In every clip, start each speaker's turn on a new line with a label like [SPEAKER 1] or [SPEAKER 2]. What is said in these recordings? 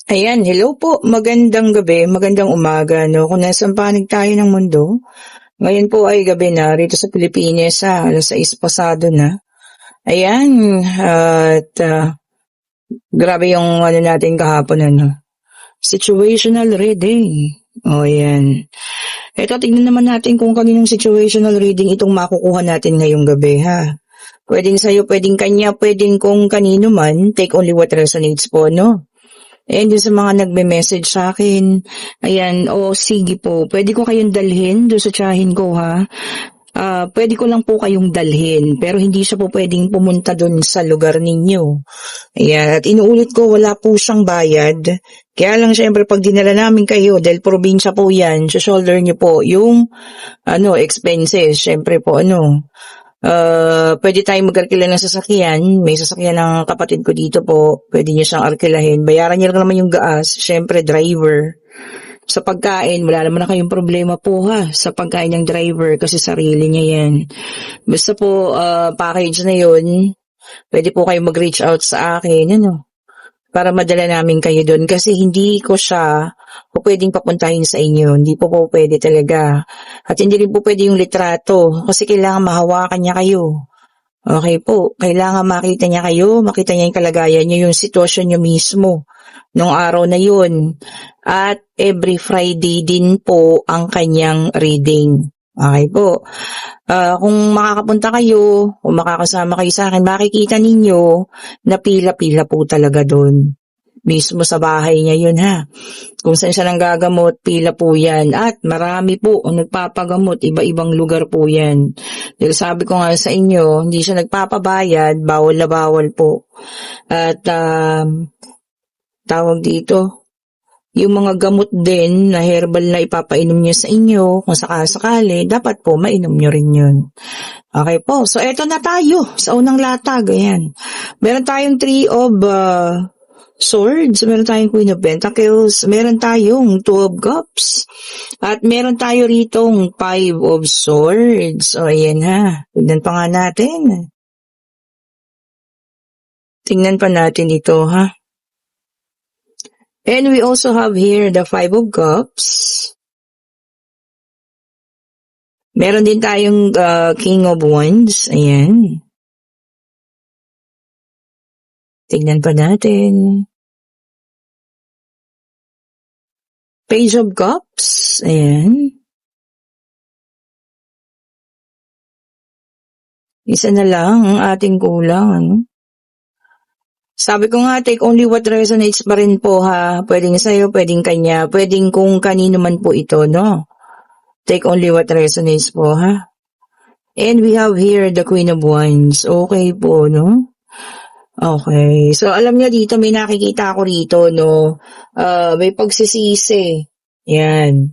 [SPEAKER 1] Ayan, hello po. Magandang gabi, magandang umaga, no? Kung nasaan panig tayo ng mundo. Ngayon po ay gabi na rito sa Pilipinas, 6:00 pasado na. Ayan, at grabe yung ano natin kahapon, ano. Situational reading. O, ayan. Eto, tignan naman natin kung kaninong situational reading itong makukuha natin ngayong gabi, ha? Pwedeng sa'yo, pwedeng kanya, pwedeng kung kanino man. Take only what resonates po, no? And yung sa mga nagme-message sa akin, ayan, o sige po, pwede ko kayong dalhin doon sa tiyahin ko, ha? Pwede ko lang po kayong dalhin, pero hindi siya po pwedeng pumunta doon sa lugar ninyo. Ayan, at inuulit ko, wala po siyang bayad. Kaya lang syempre pag dinala namin kayo, dahil probinsya po yan, shoulder niyo po yung expenses. Syempre po pwede tayong mag-arkila ng sasakyan. May sasakyan ng kapatid ko dito po. Pwede niyo siyang arkilahin. Bayaran niyo lang naman yung gas. Syempre, driver. Sa pagkain, wala naman na kayong problema po ha. Sa pagkain ng driver kasi sarili niya yan. Basta po, package na yun. Pwede po kayo mag-reach out sa akin. Para madala namin kayo doon kasi hindi ko siya po pwedeng papuntahin sa inyo. Hindi po pwede talaga. At hindi rin po pwede yung litrato kasi kailangan mahawakan niya kayo. Okay po, kailangan makita niya kayo, makita niya yung kalagayan niyo, yung sitwasyon niyo mismo nung araw na yun. At every Friday din po ang kanyang reading. Okay po. Kung makakapunta kayo, kung makakasama kayo sa akin, makikita ninyo na pila-pila po talaga doon. Mismo sa bahay niya yun ha. Kung saan siya nang gagamot, pila po yan. At marami po ang nagpapagamot, iba-ibang lugar po yan. Dahil sabi ko nga sa inyo, hindi siya nagpapabayad, bawal na bawal po. At tawag dito, yung mga gamot din na herbal na ipapainom niyo sa inyo, kung sakasakali, dapat po mainom niyo rin yun. Okay po, so eto na tayo sa unang latag, ayan. Meron tayong 3 of Swords, meron tayong Queen of Pentacles, meron tayong 2 of Cups, at meron tayo ritong 5 of Swords. O ayan ha, tignan pa nga natin. Tingnan pa natin ito ha. And we also have here the 5 of Cups. Meron din tayong King of Wands. Ayan. Tignan pa natin. Page of Cups. Ayan. Isa na lang ang ating kulang. Sabi ko nga, take only what resonates pa rin po ha. Pwedeng sa'yo, pwedeng kanya, pwedeng kung kanino man po ito, no? Take only what resonates po ha. And we have here the Queen of Wands. Okay po, no? Okay. So, alam niya dito, may nakikita ako rito, no? May pagsisisi. Yan.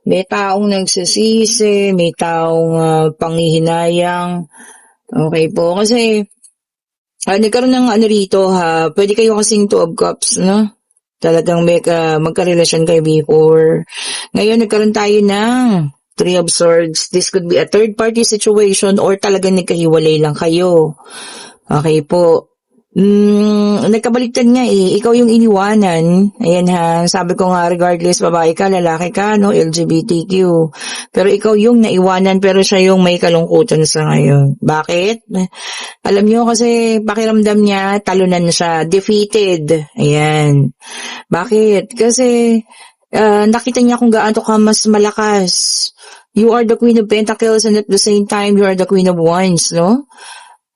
[SPEAKER 1] May taong nagsisisi, may taong panghihinayang. Okay po. Kasi, nagkaroon ng rito ha, pwede kayo kasing 2 of Cups, no? Talagang magka-relasyon kayo before. Ngayon, nagkaroon tayo ng 3 of Swords. This could be a third-party situation or talagang nagkahiwalay lang kayo. Okay po. Nagkabaliktad nga ikaw yung iniwanan. Ayan ha, sabi ko nga regardless babae ka, lalaki ka, no, LGBTQ. Pero ikaw yung naiwanan pero siya yung may kalungkutan sa ngayon. Bakit? Alam nyo kasi pakiramdam niya, talunan siya, defeated. Ayan. Bakit? Kasi nakita niya kung gaano ka mas malakas. You are the Queen of Pentacles and at the same time you are the Queen of Wands, no?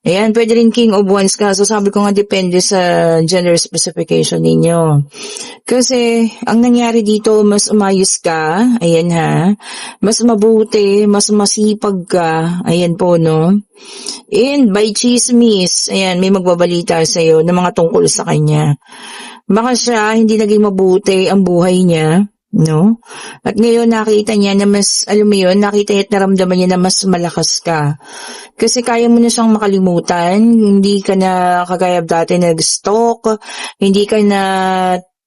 [SPEAKER 1] Ayan, pwede rin King of Wands ka. So sabi ko nga depende sa gender specification ninyo. Kasi ang nangyari dito, mas umayos ka. Ayan ha. Mas mabuti, mas masipag ka. Ayan po, no? And by chismis, ayan, may magbabalita sa'yo na mga tungkol sa kanya. Baka siya, hindi naging mabuti ang buhay niya. No? At ngayon nakita niya na mas, alam mo yun, nakita niya at naramdaman niya na mas malakas ka. Kasi kaya mo na siyang makalimutan, hindi ka na kagaya dati nag-stalk, hindi ka na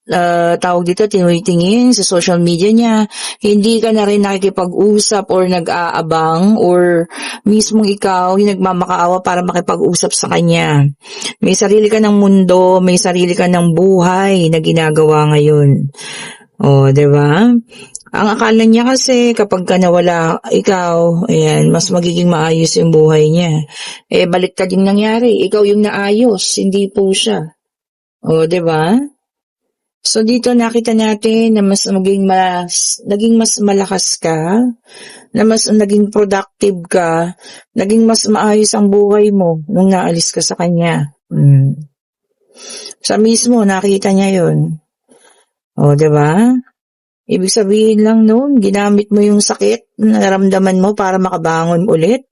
[SPEAKER 1] tawag dito, tinitingin sa social media niya, hindi ka na rin nakikipag-usap or nag-aabang or mismong ikaw yung nagmamakaawa para makipag-usap sa kanya. May sarili ka ng mundo, may sarili ka ng buhay na ginagawa ngayon. O, 'di ba? Ang akala niya kasi kapag ka nawala ikaw, ayan, mas magiging maayos yung buhay niya. Baliktad yung nangyari. Ikaw yung naayos, hindi po siya. O, 'di ba? So dito nakita natin na naging mas malakas ka, na mas naging productive ka, naging mas maayos ang buhay mo nung naalis ka sa kanya. Sa mismo nakita niya 'yon. O, 'di ba? Ibig sabihin lang noon, ginamit mo yung sakit na naramdaman mo para makabangon ulit.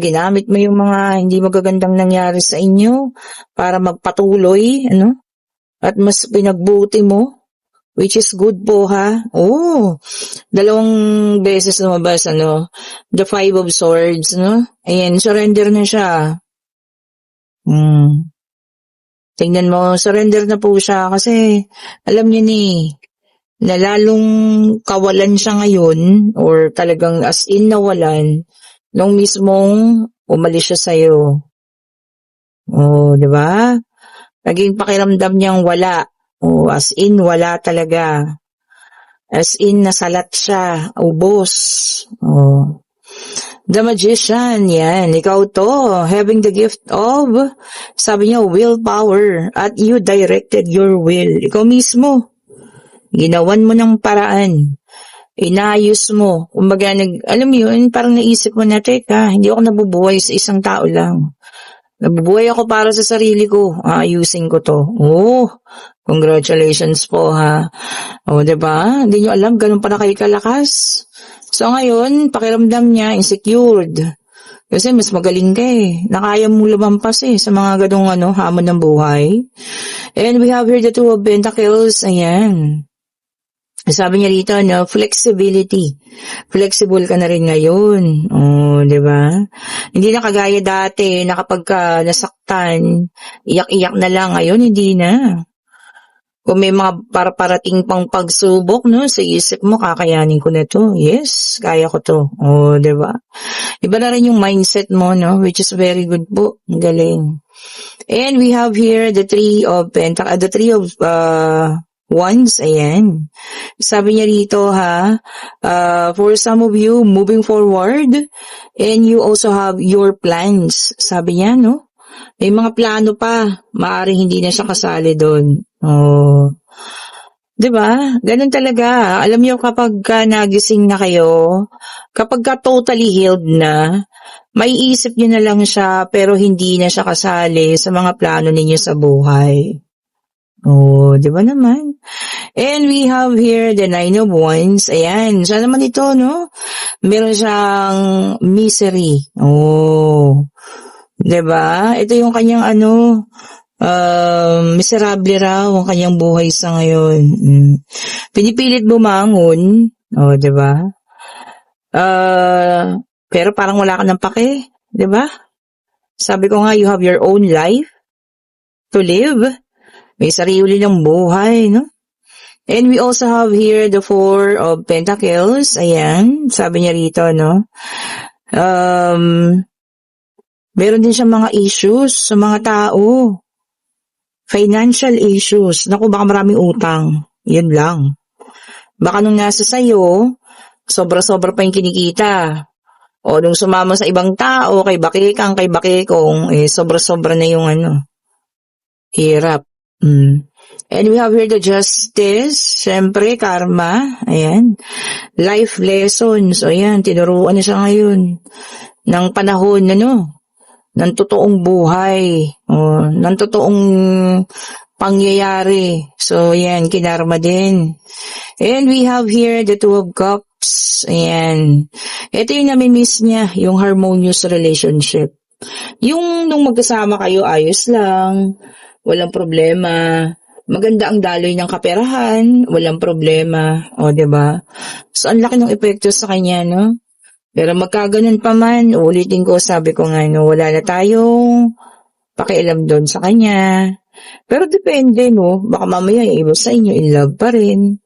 [SPEAKER 1] Ginamit mo yung mga hindi magagandang nangyari sa inyo para magpatuloy, ano? At mas pinagbuti mo, which is good po ha. Oh, 2 beses lumabas, the 5 of swords, Ayan, surrender na siya. Tingnan mo, surrender na po siya kasi alam niya na lalong kawalan siya ngayon or talagang as in nawalan nung mismong umalis siya sa'yo. Oh, 'di ba? Naging pakiramdam niyang wala. Oh, as in wala talaga. As in nasalat siya, ubos. Oh. The Magician, yan. Ikaw to, having the gift of, sabi niya, willpower. At you directed your will. Ikaw mismo. Ginawan mo ng paraan. Inayos mo. Kumbaga, alam mo yun, parang naisip mo na, teka, hindi ako nabubuhay sa isang tao lang. Nabubuhay ako para sa sarili ko. Ayusin ko to. Oh, congratulations po ha. Oh, 'di ba? Hindi niyo alam ganun pala kayo kalakas. So ngayon, pakiramdam niya insecured. Kasi mas magaling ka Nakaya mo lumampas sa mga ganung hamon ng buhay. And we have here the 2 of Pentacles. Ayan. Sabi niya rito, flexibility. Flexible ka na rin ngayon. Oh, 'di ba? Hindi na kagaya dati na kapag ka nasaktan, iyak-iyak na lang. Ngayon, hindi na. Kung may mga parating pang pagsubok, sa isip mo, kakayanin ko na to. Yes, kaya ko to. Oh, 'di ba? Iba na rin yung mindset mo, which is very good po. Ang galing. And we have here the 3 of Pentacles, the 3 of Wands, ayan. Sabi niya rito for some of you moving forward and you also have your plans. Sabi niya, may mga plano pa, maaaring hindi na siya kasali doon. Oh. 'Di ba? Ganun talaga. Alam niyo kapag nagising na kayo, kapag totally healed na, may isip niyo na lang siya pero hindi na siya kasali sa mga plano ninyo sa buhay. Oh, 'di ba naman? And we have here the 9 of Wands. Ayan, siya naman ito, meron siyang misery. Oh, 'di ba? Ito yung kanyang miserable raw ang kanyang buhay sa ngayon. Pinipilit bumangon. Oh, 'di ba? Pero parang wala ka ng pake, 'di ba? Sabi ko nga, you have your own life to live. May sarili ng buhay, And we also have here the 4 of Pentacles. Ayan, sabi niya rito, meron din siyang mga issues sa mga tao. Financial issues. Naku, baka maraming utang. Yun lang. Baka nung nasa sayo, sobra-sobra pa yung kinikita. O nung sumama sa ibang tao, kay bakikang, kay bakikong, sobra-sobra na yung hirap. And we have here the Justice, syempre, karma, ayan, life lessons, ayan, tinuruan na siya ngayon, ng panahon, ng totoong buhay, ng totoong pangyayari, so ayan, kinarma din. And we have here the 2 of Cups, ayan, ito yung nami-miss niya, yung harmonious relationship, yung nung magkasama kayo, ayos lang, walang problema, maganda ang daloy ng kaperahan, walang problema, o 'di ba? So ang laki ng epekto sa kanya, Pero magkaganon pa man, ulitin ko, sabi ko nga, wala na tayong pakialam doon sa kanya. Pero depende, no? Baka mamaya yung iba sa inyo in love pa rin,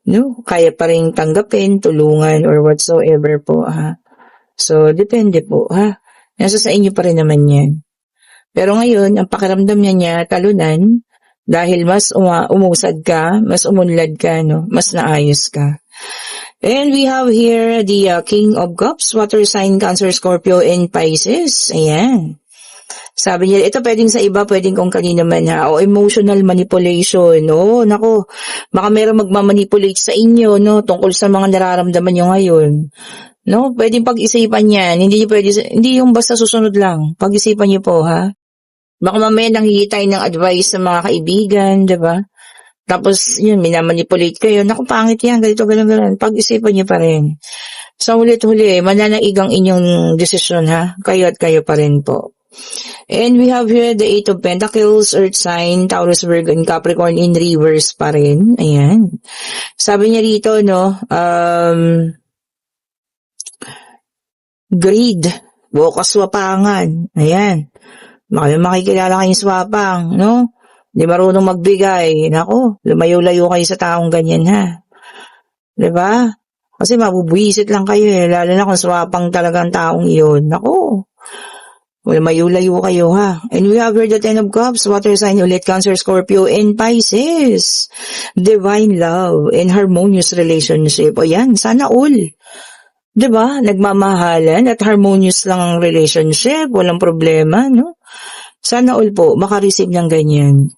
[SPEAKER 1] no? Kaya pa rin tanggapin, tulungan, or whatsoever po, ha? So, depende po, ha? Nasa sa inyo pa rin naman yan. Pero ngayon, ang pakiramdam niya talunan, dahil mas umusad ka, mas umunlad ka, no? Mas naayos ka. And we have here the King of Cups, water sign, Cancer, Scorpio, and Pisces. Ayan. Sabi niya, ito pwedeng sa iba, pwedeng kung kanina man ha, o emotional manipulation, no? Nako, baka meron magmamanipulate sa inyo, no? Tungkol sa mga nararamdaman nyo ngayon. No? Pwedeng pag-isipan yan. Hindi yung basta susunod lang. Pag-isipan niyo po, ha? Baka mamaya nanghihintay ng advice sa mga kaibigan, di ba? Tapos, yun, minamanipulate kayo. Naku, pangit yan, ganito, ganun. Pag-isipan niyo pa rin. Sa ulit-huli, mananaig ang inyong desisyon, ha? Kayo at kayo pa rin po. And we have here the Eight of Pentacles, Earth sign, Taurus, Virgo, and Capricorn in reverse pa rin. Ayan. Sabi niya rito, no, greed, bukas swapangan. Ayan. Makikilala kayong swapang, no? Di marunong magbigay. Nako, lumayo-layo kayo sa taong ganyan, ha? Diba? Kasi mabubwisit lang kayo, eh. Lalo na kung swapang talagang taong iyon. Nako. Lumayo-layo kayo, ha? And we have here the Ten of Cups, water sign ulit, Cancer, Scorpio, and Pisces. Divine love and harmonious relationship. O yan, sana all. Diba? Nagmamahalan at harmonious lang ang relationship. Walang problema, no? Sana all po, makareceive ng ganyan.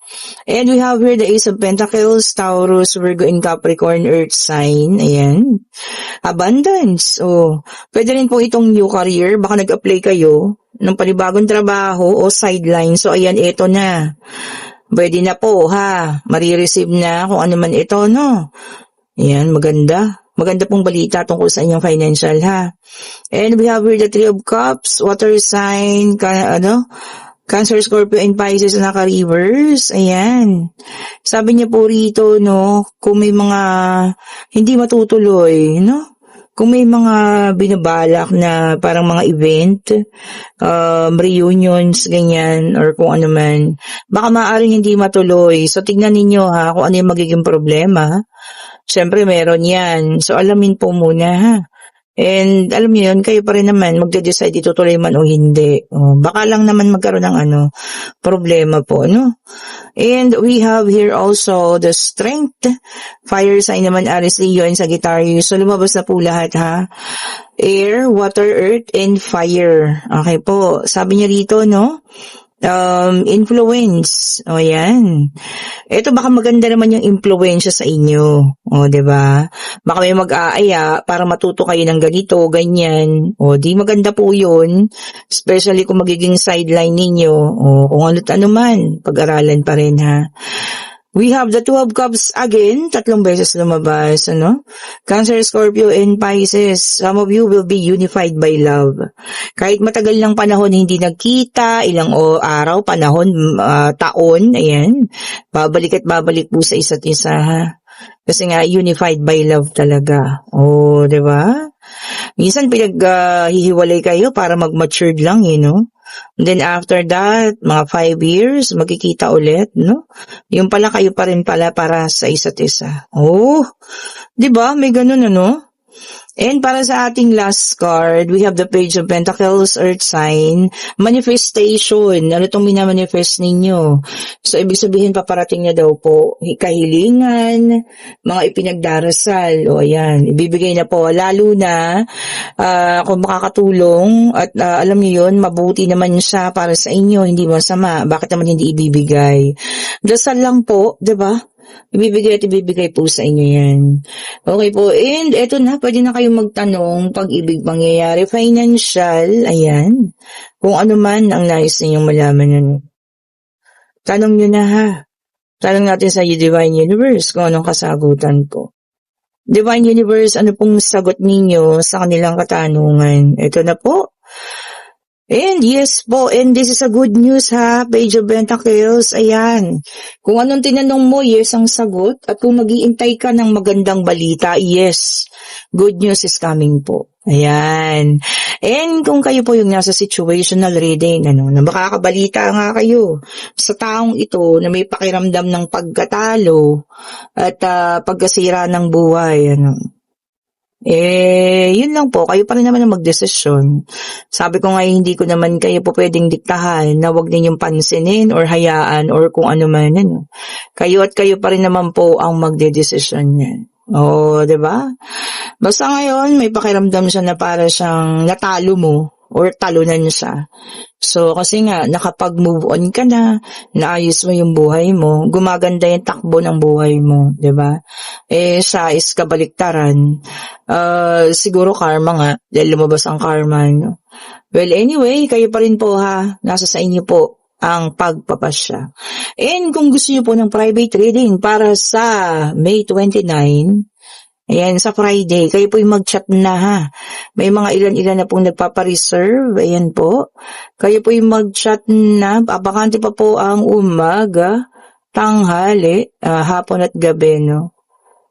[SPEAKER 1] And we have here the Ace of Pentacles, Taurus, Virgo, and Capricorn, Earth sign. Ayan. Abundance. Oh, pwede rin po itong new career. Baka nag-apply kayo ng panibagong trabaho o sideline. So, ayan, ito na. Pwede na po, ha? Marireceive na kung ano man ito, no? Ayan, maganda. Maganda pong balita tungkol sa inyong financial, ha? And we have here the Three of Cups, water sign, Cancer, Scorpio, and Pisces na naka-reverse. Ayan. Sabi niya po rito, no, kung may mga hindi matutuloy, no? Kung may mga binabalak na parang mga event, reunions, ganyan, or kung ano man, baka maaaring hindi matuloy. So, tignan ninyo, ha, kung ano yung magiging problema. Siyempre, meron yan. So, alamin po muna, ha. And alam niyo yun, kayo pa rin naman magde-decide itutuloy man o hindi. Baka lang naman magkaroon ng problema po, no? And we have here also the Strength. Fire sign naman Aries, Leo, and Sagittarius. So lumabas na po lahat, ha? Air, water, earth, and fire. Okay po. Sabi niya rito, no? Influence. O yan. Ito baka maganda naman yung influensya sa inyo. O, diba? Baka may mag-aaya para matuto kayo ng ganito, ganyan. O, di maganda po yun. Especially kung magiging sideline ninyo. O, kung ano man, pag-aralan pa rin, ha? We have the Two of Cups again. 3 beses lumabas, ano? Cancer, Scorpio, and Pisces. Some of you will be unified by love. Kahit matagal ng panahon hindi nagkita, ilang araw, panahon, taon, ayan. Babalik at babalik po sa isa't isa, ha? Kasi nga, unified by love talaga. Oh, di ba? Minsan pinaghihiwalay kayo para mag-matured lang, no? And then after that, mga 5 years, magkikita ulit, no? Yung pala kayo pa rin pala para sa isa't isa. Oh, di ba? May ganun, ano? And para sa ating last card, we have the Page of Pentacles, Earth sign, manifestation. Ano itong minamanifest ninyo? So, ibig sabihin, paparating na daw po kahilingan, mga ipinagdarasal. O, ayan, ibibigay na po. Lalo na, kung makakatulong, at alam niyo yun, mabuti naman siya para sa inyo, hindi masama. Bakit naman hindi ibibigay? Dasal lang po, diba? Ibibigay po sa inyo yan. Okay po. And eto na, pwede na kayong magtanong pag-ibig mangyayari. Financial, ayan. Kung ano man ang nais ninyong malaman nun. Tanong nyo na, ha. Tanong natin sa Divine Universe kung anong kasagutan po. Divine Universe, ano pong sagot ninyo sa kanilang katanungan? Ito na po. And yes po, and this is a good news ha, Page of Pentacles, ayan. Kung anong tinanong mo, yes ang sagot. At kung mag-iintay ka ng magandang balita, yes, good news is coming po. Ayan. And kung kayo po yung nasa situational reading, na makakabalita nga kayo sa taong ito na may pakiramdam ng pagkatalo at pagkasira ng buhay, yun lang po, kayo pa rin naman ang magdesisyon. Sabi ko nga, hindi ko naman kayo po pwedeng diktahan na wag ninyong pansinin or hayaan or kung ano man. Kayo at kayo pa rin naman po ang magdedesisyon niyan. Oo, 'di ba? Basta ngayon, may pakiramdam siya na para siyang natalo mo or talunan siya. So, kasi nga, nakapag-move on ka na, naayos mo yung buhay mo, gumaganda yung takbo ng buhay mo, 'di ba? Siya is kabaliktaran. Siguro karma nga, dahil lumabas ang karma, no? Well, anyway, kayo pa rin po ha, nasa sa inyo po ang pagpapasya. And kung gusto niyo po ng private reading para sa May 29, ayan, sa Friday, kayo po yung mag-chat na ha. May mga ilan-ilan na pong nagpapareserve, ayan po. Kayo po yung mag-chat na, abakante pa po ang umaga, tanghali, hapon at gabi, no?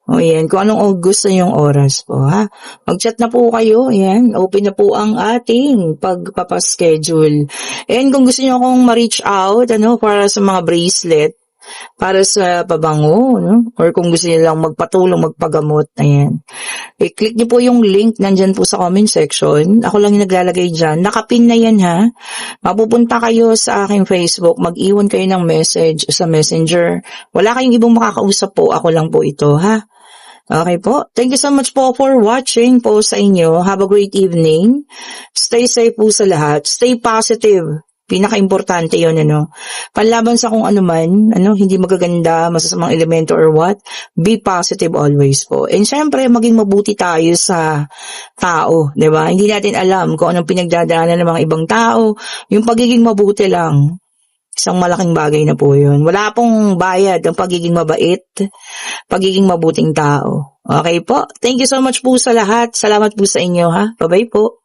[SPEAKER 1] O yan, kung anong gusto niyong oras po, ha? Mag-chat na po kayo, yan. Open na po ang ating pagpapaschedule. And kung gusto niyo akong ma-reach out, para sa mga bracelet, para sa pabango, no? Or kung gusto niyo lang magpatulong, magpagamot, ayan. I-click niyo po yung link, nandyan po sa comment section. Ako lang yung naglalagay dyan. Nakapin na yan, ha? Mapupunta kayo sa aking Facebook, mag-iwan kayo ng message sa Messenger. Wala kayong ibang makakausap po, ako lang po ito, ha? Okay po. Thank you so much po for watching po sa inyo. Have a great evening. Stay safe po sa lahat. Stay positive. Pinaka-importante yun, Panlaban sa kung ano man, hindi magaganda, masasamang elemento or what, be positive always po. And syempre, maging mabuti tayo sa tao, di ba? Hindi natin alam kung anong pinagdadaanan ng mga ibang tao. Yung pagiging mabuti lang, isang malaking bagay na po yun. Wala pong bayad ang pagiging mabait, pagiging mabuting tao. Okay po? Thank you so much po sa lahat. Salamat po sa inyo, ha? Bye-bye po.